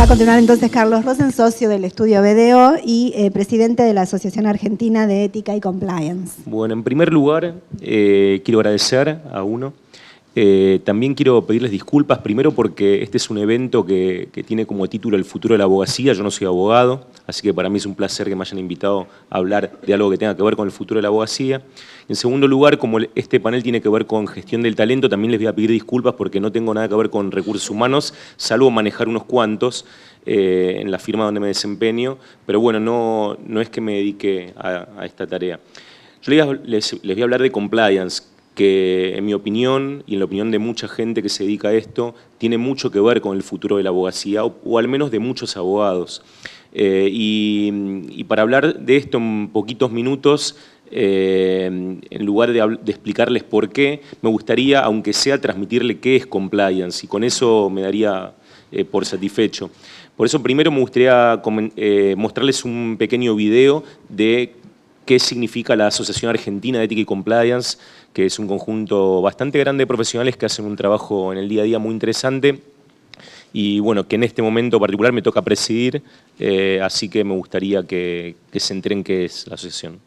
continuar entonces Carlos Rosen, socio del estudio BDO y presidente de la Asociación Argentina de Ética y Compliance. Bueno, en primer lugar, quiero agradecer a uno. También quiero pedirles disculpas, primero porque este es un evento que tiene como título El futuro de la abogacía. Yo no soy abogado, así que para mí es un placer que me hayan invitado a hablar de algo que tenga que ver con el futuro de la abogacía. En segundo lugar, como este panel tiene que ver con gestión del talento, también les voy a pedir disculpas porque no tengo nada que ver con recursos humanos, salvo manejar unos cuantos en la firma donde me desempeño, pero bueno, no es que me dedique a esta tarea. Yo les voy a hablar de compliance, que en mi opinión y en la opinión de mucha gente que se dedica a esto, tiene mucho que ver con el futuro de la abogacía, o al menos de muchos abogados. Y para hablar de esto en poquitos minutos, en lugar de explicarles por qué, me gustaría, aunque sea, transmitirle qué es compliance, y con eso me daría por satisfecho. Por eso primero me gustaría mostrarles un pequeño video de qué significa la Asociación Argentina de Ética y Compliance, que es un conjunto bastante grande de profesionales que hacen un trabajo en el día a día muy interesante y bueno, que en este momento particular me toca presidir, así que me gustaría que se enteren qué es la asociación.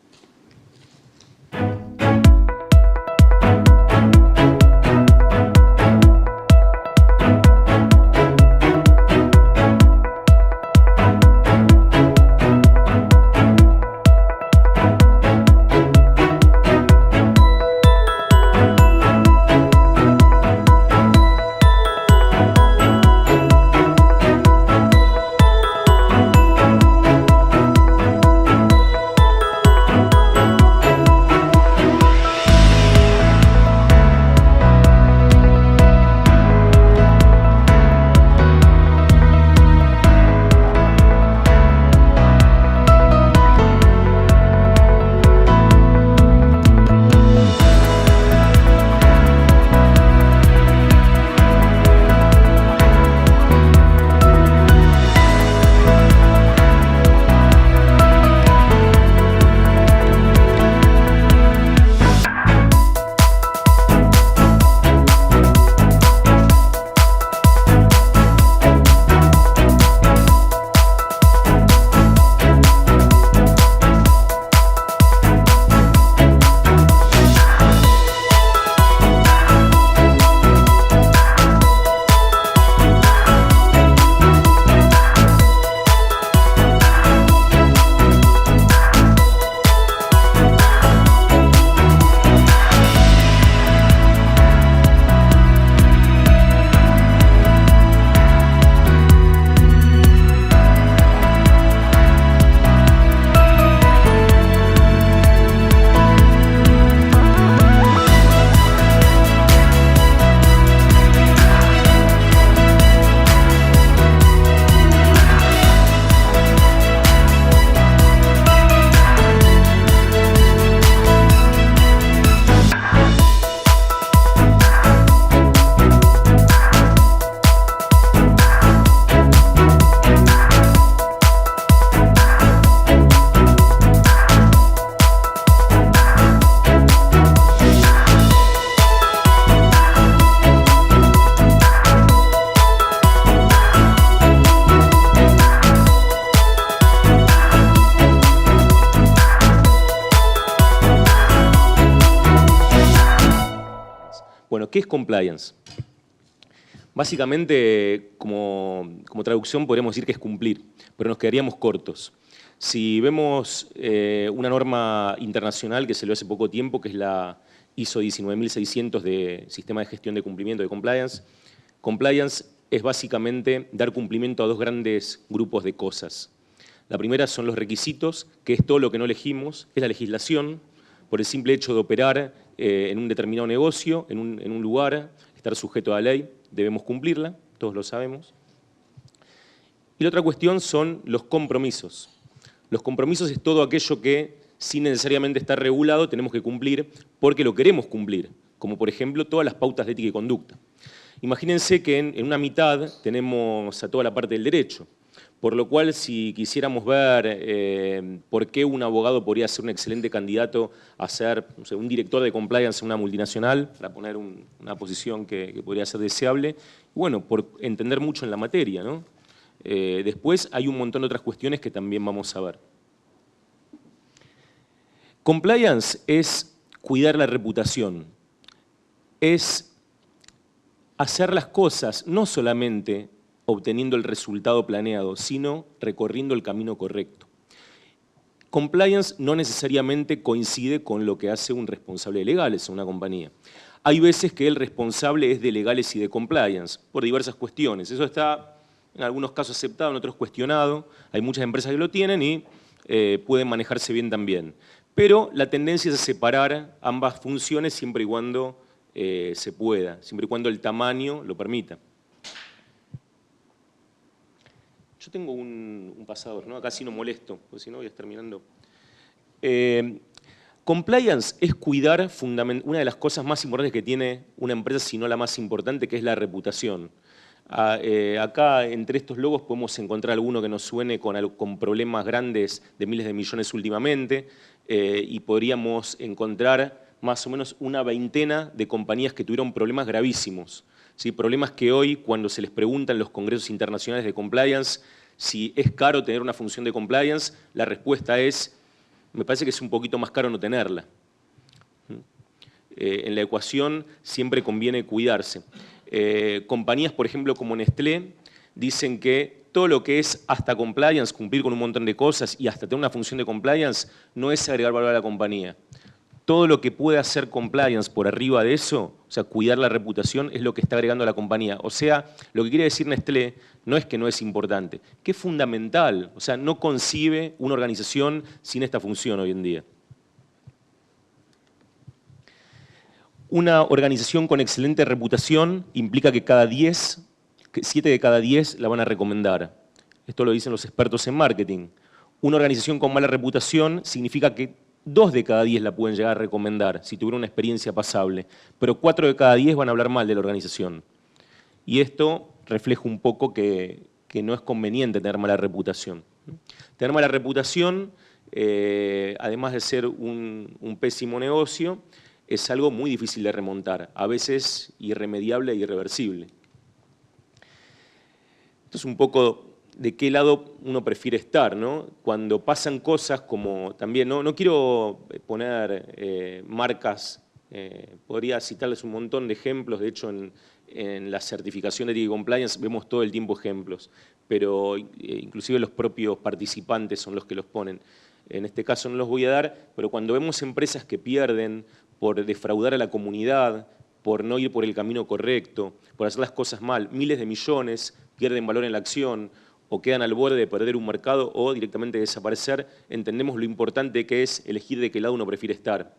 Bueno, ¿qué es compliance? Básicamente, como traducción podríamos decir que es cumplir, pero nos quedaríamos cortos. Si vemos una norma internacional que salió hace poco tiempo, que es la ISO 19600 de Sistema de Gestión de Cumplimiento de Compliance, compliance es básicamente dar cumplimiento a dos grandes grupos de cosas. La primera son los requisitos, que es todo lo que no elegimos, es la legislación, por el simple hecho de operar en un determinado negocio, en un lugar, estar sujeto a la ley, debemos cumplirla, todos lo sabemos. Y la otra cuestión son los compromisos. Los compromisos es todo aquello que, sin necesariamente estar regulado, tenemos que cumplir porque lo queremos cumplir, como por ejemplo todas las pautas de ética y conducta. Imagínense que en una mitad tenemos a toda la parte del derecho, por lo cual si quisiéramos ver por qué un abogado podría ser un excelente candidato a ser un director de compliance en una multinacional, para poner una posición que podría ser deseable, bueno, por entender mucho en la materia, ¿no? Después hay un montón de otras cuestiones que también vamos a ver. Compliance es cuidar la reputación, es hacer las cosas no solamente obteniendo el resultado planeado, sino recorriendo el camino correcto. Compliance no necesariamente coincide con lo que hace un responsable de legales en una compañía. Hay veces que el responsable es de legales y de compliance, por diversas cuestiones. Eso está en algunos casos aceptado, en otros cuestionado. Hay muchas empresas que lo tienen y pueden manejarse bien también. Pero la tendencia es a separar ambas funciones siempre y cuando se pueda, siempre y cuando el tamaño lo permita. Yo tengo un pasador, ¿no? Acá sí no molesto, porque si no voy a estar mirando. Compliance es cuidar una de las cosas más importantes que tiene una empresa, si no la más importante, que es la reputación. Acá, entre estos logos, podemos encontrar alguno que nos suene con problemas grandes de miles de millones últimamente, y podríamos encontrar más o menos una veintena de compañías que tuvieron problemas gravísimos. ¿Sí? Problemas que hoy, cuando se les pregunta en los congresos internacionales de compliance si es caro tener una función de compliance, la respuesta es, me parece que es un poquito más caro no tenerla. En la ecuación siempre conviene cuidarse. Compañías, por ejemplo, como Nestlé, dicen que todo lo que es hasta compliance, cumplir con un montón de cosas y hasta tener una función de compliance, no es agregar valor a la compañía. Todo lo que puede hacer compliance por arriba de eso, o sea, cuidar la reputación, es lo que está agregando a la compañía. O sea, lo que quiere decir Nestlé no es que no es importante, que es fundamental. O sea, no concibe una organización sin esta función hoy en día. Una organización con excelente reputación implica que 7 de cada 10 la van a recomendar. Esto lo dicen los expertos en marketing. Una organización con mala reputación significa que 2 de cada 10 la pueden llegar a recomendar si tuvieron una experiencia pasable, pero 4 de cada 10 van a hablar mal de la organización. Y esto refleja un poco que no es conveniente tener mala reputación. Tener mala reputación, además de ser un pésimo negocio, es algo muy difícil de remontar, a veces irremediable e irreversible. Esto es un poco de qué lado uno prefiere estar, ¿no? Cuando pasan cosas como también, no quiero poner marcas, podría citarles un montón de ejemplos, de hecho en la certificación de ética y compliance vemos todo el tiempo ejemplos, pero inclusive los propios participantes son los que los ponen. En este caso no los voy a dar, pero cuando vemos empresas que pierden por defraudar a la comunidad, por no ir por el camino correcto, por hacer las cosas mal, miles de millones pierden valor en la acción, o quedan al borde de perder un mercado o directamente desaparecer, entendemos lo importante que es elegir de qué lado uno prefiere estar.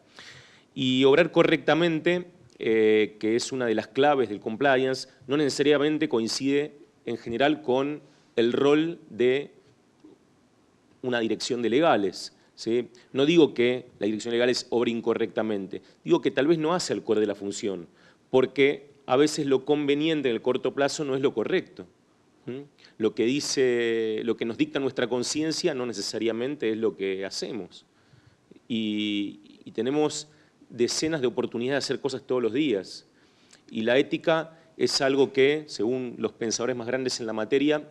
Y obrar correctamente, que es una de las claves del compliance, no necesariamente coincide en general con el rol de una dirección de legales. ¿Sí? No digo que la dirección de legales obre incorrectamente, digo que tal vez no hace el core de la función, porque a veces lo conveniente en el corto plazo no es lo correcto. Lo que nos dicta nuestra conciencia no necesariamente es lo que hacemos. Y tenemos decenas de oportunidades de hacer cosas todos los días. Y la ética es algo que, según los pensadores más grandes en la materia,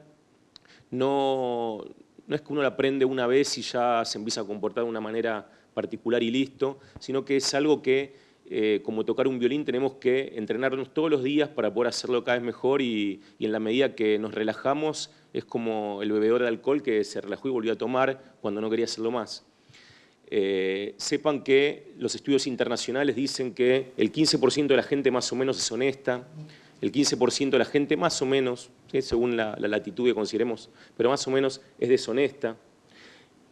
no es que uno la aprende una vez y ya se empieza a comportar de una manera particular y listo, sino que es algo que, como tocar un violín, tenemos que entrenarnos todos los días para poder hacerlo cada vez mejor y en la medida que nos relajamos es como el bebedor de alcohol que se relajó y volvió a tomar cuando no quería hacerlo más. Sepan que los estudios internacionales dicen que el 15% de la gente más o menos es honesta, el 15% de la gente más o menos, ¿sí? Según la latitud que consideremos, pero más o menos es deshonesta,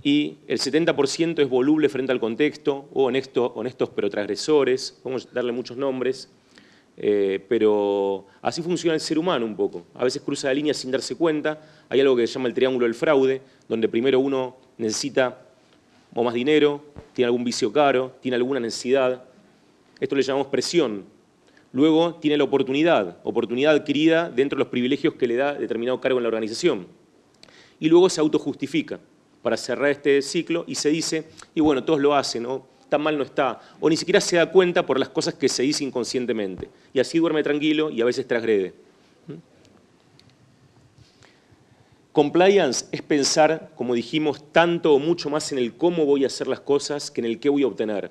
y el 70% es voluble frente al contexto, o honestos pero transgresores, vamos a darle muchos nombres, pero así funciona el ser humano un poco. A veces cruza la línea sin darse cuenta, hay algo que se llama el triángulo del fraude, donde primero uno necesita o más dinero, tiene algún vicio caro, tiene alguna necesidad, esto le llamamos presión. Luego tiene la oportunidad adquirida dentro de los privilegios que le da determinado cargo en la organización. Y luego se autojustifica para cerrar este ciclo y se dice, y bueno, todos lo hacen, ¿no? Tan mal no está, o ni siquiera se da cuenta por las cosas que se dice inconscientemente. Y así duerme tranquilo y a veces transgrede. Compliance es pensar, como dijimos, tanto o mucho más en el cómo voy a hacer las cosas que en el qué voy a obtener.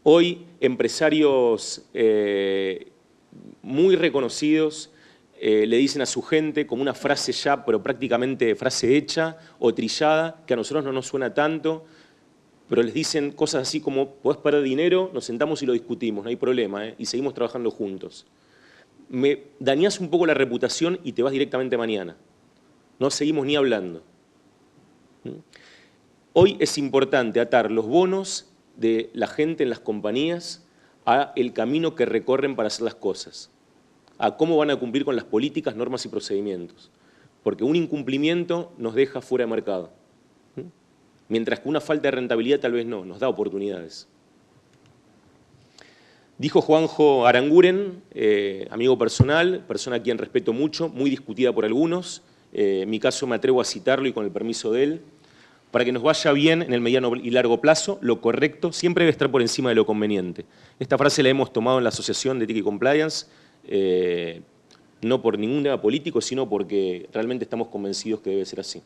Hoy, empresarios muy reconocidos le dicen a su gente como una frase ya, pero prácticamente frase hecha o trillada, que a nosotros no nos suena tanto, pero les dicen cosas así como: podés perder dinero, nos sentamos y lo discutimos, no hay problema, y seguimos trabajando juntos. Me dañás un poco la reputación y te vas directamente mañana. No seguimos ni hablando. Hoy es importante atar los bonos de la gente en las compañías a el camino que recorren para hacer las cosas, a cómo van a cumplir con las políticas, normas y procedimientos. Porque un incumplimiento nos deja fuera de mercado. Mientras que una falta de rentabilidad tal vez no, nos da oportunidades. Dijo Juanjo Aranguren, amigo personal, persona a quien respeto mucho, muy discutida por algunos. En mi caso me atrevo a citarlo y con el permiso de él. Para que nos vaya bien en el mediano y largo plazo, lo correcto siempre debe estar por encima de lo conveniente. Esta frase la hemos tomado en la Asociación de Ética y Compliance, no por ningún tema político, sino porque realmente estamos convencidos que debe ser así.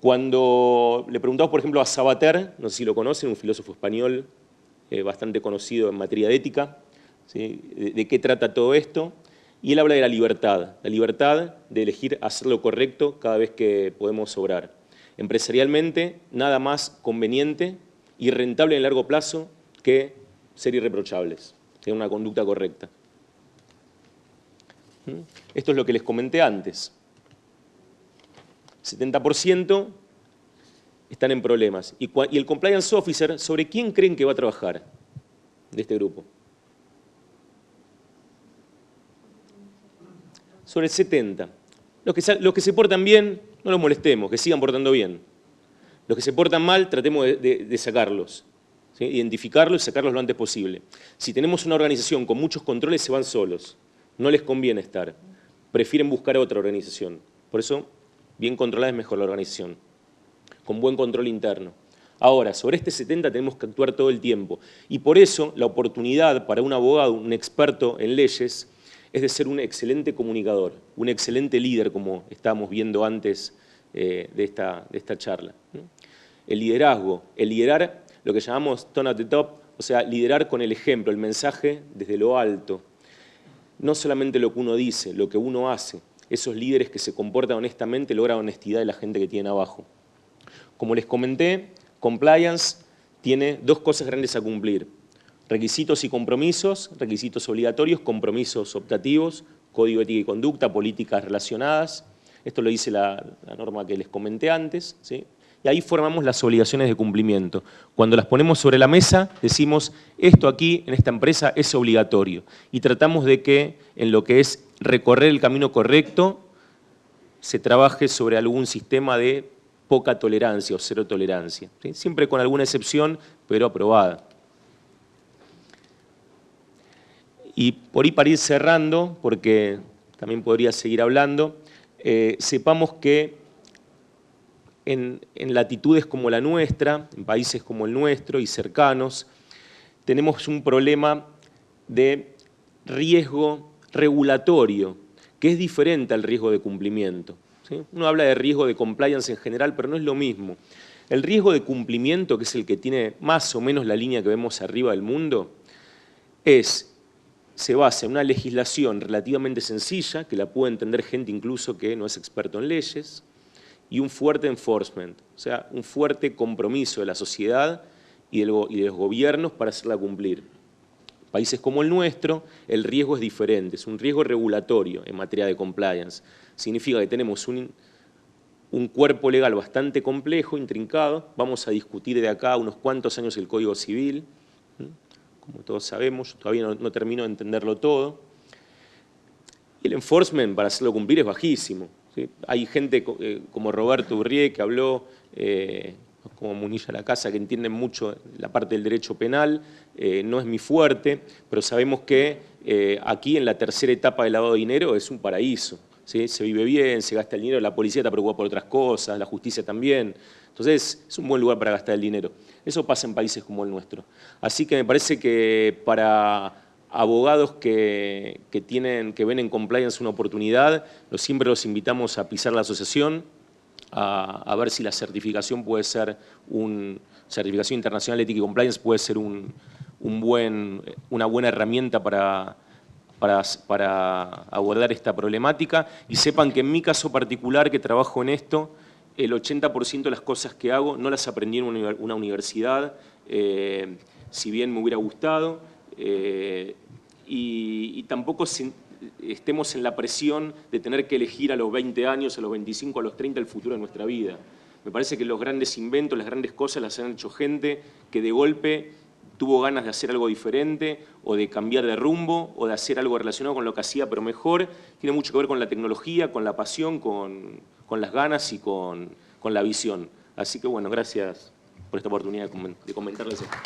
Cuando le preguntamos, por ejemplo, a Sabater, no sé si lo conocen, un filósofo español bastante conocido en materia de ética, ¿sí? de qué trata todo esto, y él habla de la libertad de elegir hacer lo correcto cada vez que podemos obrar. Empresarialmente, nada más conveniente y rentable en el largo plazo que ser irreprochables, tener una conducta correcta. Esto es lo que les comenté antes. 70% están en problemas. Y el compliance officer, ¿sobre quién creen que va a trabajar de este grupo? Sobre el 70%. Los que se portan bien, no los molestemos, que sigan portando bien. Los que se portan mal, tratemos de sacarlos, ¿sí? Identificarlos y sacarlos lo antes posible. Si tenemos una organización con muchos controles, se van solos. No les conviene estar. Prefieren buscar otra organización. Por eso, bien controlada es mejor la organización, con buen control interno. Ahora, sobre este 70 tenemos que actuar todo el tiempo. Y por eso, la oportunidad para un abogado, un experto en leyes, es de ser un excelente comunicador, un excelente líder, como estábamos viendo antes de esta charla. El liderazgo, el liderar lo que llamamos tone at the top, o sea, liderar con el ejemplo, el mensaje desde lo alto. No solamente lo que uno dice, lo que uno hace. Esos líderes que se comportan honestamente logran honestidad de la gente que tiene abajo. Como les comenté, compliance tiene dos cosas grandes a cumplir. Requisitos y compromisos, requisitos obligatorios, compromisos optativos, código de ética y conducta, políticas relacionadas. Esto lo dice la norma que les comenté antes, ¿sí? Y ahí formamos las obligaciones de cumplimiento. Cuando las ponemos sobre la mesa, decimos, esto aquí en esta empresa es obligatorio. Y tratamos de que en lo que es recorrer el camino correcto, se trabaje sobre algún sistema de poca tolerancia o cero tolerancia, ¿sí? Siempre con alguna excepción, pero aprobada. Y por ahí para ir cerrando, porque también podría seguir hablando, sepamos que en latitudes como la nuestra, en países como el nuestro y cercanos, tenemos un problema de riesgo regulatorio, que es diferente al riesgo de cumplimiento, ¿sí? Uno habla de riesgo de compliance en general, pero no es lo mismo. El riesgo de cumplimiento, que es el que tiene más o menos la línea que vemos arriba del mundo, se basa en una legislación relativamente sencilla, que la puede entender gente incluso que no es experto en leyes, y un fuerte enforcement, o sea, un fuerte compromiso de la sociedad y de los gobiernos para hacerla cumplir. Países como el nuestro, el riesgo es diferente, es un riesgo regulatorio en materia de compliance. Significa que tenemos un cuerpo legal bastante complejo, intrincado. Vamos a discutir de acá a unos cuantos años el Código Civil. Como todos sabemos, yo todavía no termino de entenderlo todo. Y el enforcement para hacerlo cumplir es bajísimo, ¿sí? Hay gente como Roberto Urrie que habló, como Munilla La Casa, que entienden mucho la parte del derecho penal. No es mi fuerte, pero sabemos que aquí en la tercera etapa del lavado de dinero es un paraíso, ¿sí? Se vive bien, se gasta el dinero, la policía está preocupada por otras cosas, la justicia también. Entonces, es un buen lugar para gastar el dinero. Eso pasa en países como el nuestro. Así que me parece que para abogados que ven en compliance una oportunidad, siempre los invitamos a pisar la asociación, a ver si la certificación puede ser certificación internacional de ética y compliance puede ser una buena herramienta para abordar esta problemática. Y sepan que en mi caso particular, que trabajo en esto, el 80% de las cosas que hago no las aprendí en una universidad, si bien me hubiera gustado, y tampoco estemos en la presión de tener que elegir a los 20 años, a los 25, a los 30 el futuro de nuestra vida. Me parece que los grandes inventos, las grandes cosas las han hecho gente que de golpe tuvo ganas de hacer algo diferente o de cambiar de rumbo o de hacer algo relacionado con lo que hacía, pero mejor. Tiene mucho que ver con la tecnología, con la pasión, con las ganas y con la visión. Así que bueno, gracias por esta oportunidad de comentarles esto.